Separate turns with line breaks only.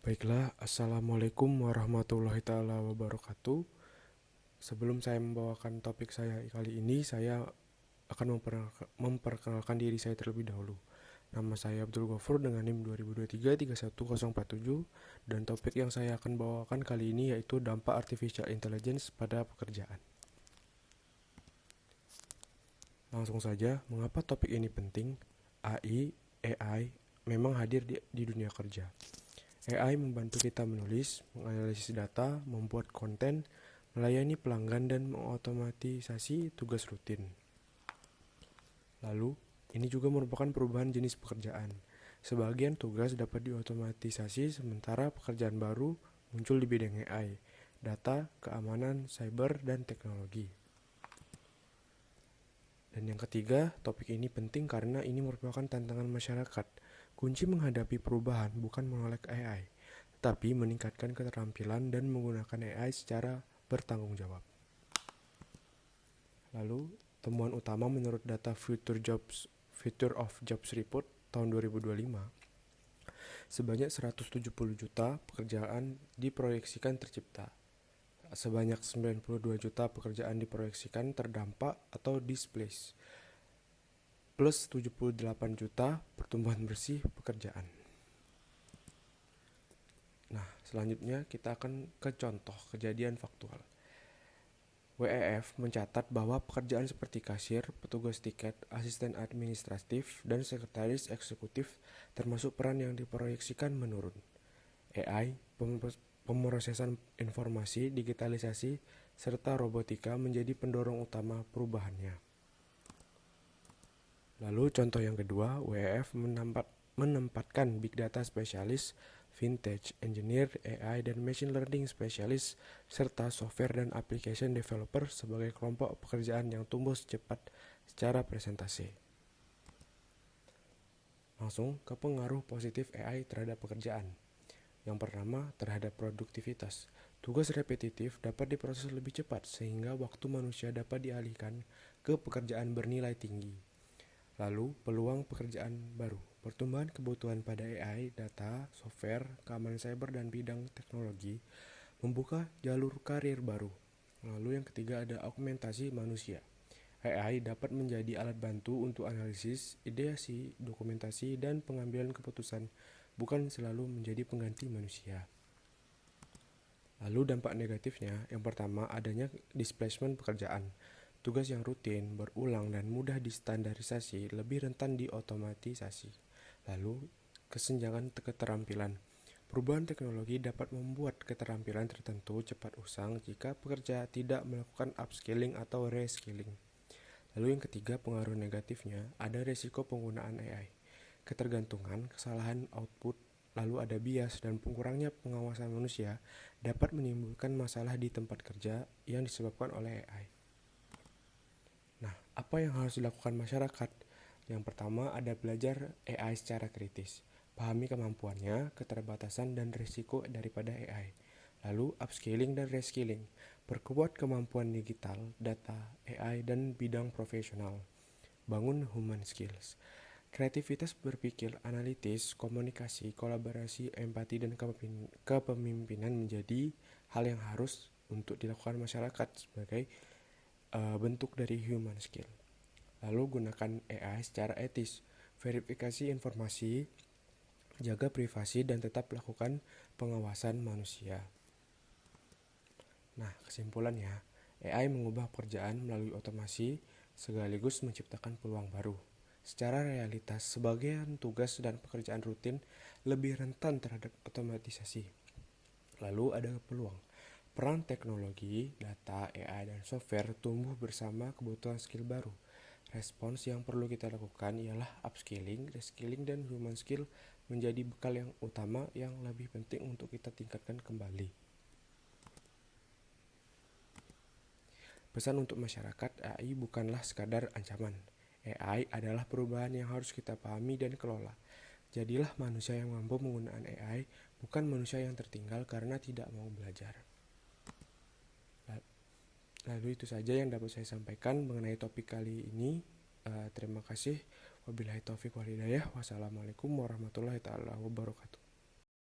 Baiklah, Assalamualaikum warahmatullahi taala wabarakatuh. Sebelum saya membawakan topik saya kali ini, saya akan memperkenalkan diri saya terlebih dahulu. Nama saya Abdul Ghafur dengan NIM 2023-31047, dan topik yang saya akan bawakan kali ini yaitu dampak artificial intelligence pada pekerjaan. Langsung saja, mengapa topik ini penting? AI memang hadir di dunia kerja. AI membantu kita menulis, menganalisis data, membuat konten, melayani pelanggan, dan mengotomatisasi tugas rutin. Lalu, ini juga merupakan perubahan jenis pekerjaan. Sebagian tugas dapat diotomatisasi, sementara pekerjaan baru muncul di bidang AI, data, keamanan, cyber, dan teknologi. Dan yang ketiga, topik ini penting karena ini merupakan tantangan masyarakat. Kunci menghadapi perubahan bukan menolak AI, tetapi meningkatkan keterampilan dan menggunakan AI secara bertanggung jawab. Lalu, temuan utama menurut data Future of Jobs Report tahun 2025, sebanyak 170 juta pekerjaan diproyeksikan tercipta. Sebanyak 92 juta pekerjaan diproyeksikan terdampak atau displaced, plus 78 juta pertumbuhan bersih pekerjaan. Nah, selanjutnya kita akan ke contoh kejadian faktual. WEF mencatat bahwa pekerjaan seperti kasir, petugas tiket, asisten administratif, dan sekretaris eksekutif termasuk peran yang diproyeksikan menurun. AI, pemrosesan informasi, digitalisasi, serta robotika menjadi pendorong utama perubahannya. Lalu contoh yang kedua, WEF menempatkan Big Data Spesialis, Vintage Engineer, AI, dan Machine Learning Spesialis, serta Software dan Application Developer sebagai kelompok pekerjaan yang tumbuh secepat secara presentasi. Langsung ke pengaruh positif AI terhadap pekerjaan. Yang pertama, terhadap produktivitas. Tugas repetitif dapat diproses lebih cepat sehingga waktu manusia dapat dialihkan ke pekerjaan bernilai tinggi. Lalu, peluang pekerjaan baru. Pertumbuhan kebutuhan pada AI, data, software, keamanan cyber, dan bidang teknologi membuka jalur karir baru. Lalu yang ketiga ada augmentasi manusia. AI dapat menjadi alat bantu untuk analisis, ideasi, dokumentasi, dan pengambilan keputusan, bukan selalu menjadi pengganti manusia. Lalu dampak negatifnya, yang pertama adanya displacement pekerjaan. Tugas yang rutin, berulang, dan mudah distandarisasi lebih rentan diotomatisasi. Lalu, kesenjangan keterampilan. Perubahan teknologi dapat membuat keterampilan tertentu cepat usang jika pekerja tidak melakukan upskilling atau reskilling. Lalu yang ketiga, pengaruh negatifnya, ada resiko penggunaan AI. Ketergantungan, kesalahan output, lalu ada bias, dan kurangnya pengawasan manusia dapat menimbulkan masalah di tempat kerja yang disebabkan oleh AI. Nah, apa yang harus dilakukan masyarakat? Yang pertama ada belajar AI secara kritis. Pahami kemampuannya, keterbatasan, dan risiko daripada AI. Lalu upscaling dan reskilling. Perkuat kemampuan digital, data, AI, dan bidang profesional. Bangun human skills. Kreativitas berpikir, analitis, komunikasi, kolaborasi, empati, dan kepemimpinan menjadi hal yang harus untuk dilakukan masyarakat sebagai bentuk dari human skill. Lalu gunakan AI secara etis, verifikasi informasi, jaga privasi, dan tetap lakukan pengawasan manusia. Nah, kesimpulannya, AI mengubah pekerjaan melalui otomasi sekaligus menciptakan peluang baru. Secara realitas, sebagian tugas dan pekerjaan rutin lebih rentan terhadap otomatisasi. Lalu ada peluang. Peran teknologi, data, AI, dan software tumbuh bersama kebutuhan skill baru. Respons yang perlu kita lakukan ialah upskilling, reskilling, dan human skill menjadi bekal yang utama yang lebih penting untuk kita tingkatkan kembali. Pesan untuk masyarakat, AI bukanlah sekadar ancaman. AI adalah perubahan yang harus kita pahami dan kelola. Jadilah manusia yang mampu menggunakan AI, bukan manusia yang tertinggal karena tidak mau belajar. Lalu itu saja yang dapat saya sampaikan mengenai topik kali ini. Terima kasih. Wabillahi taufiq wal hidayah. Wassalamualaikum warahmatullahi wabarakatuh.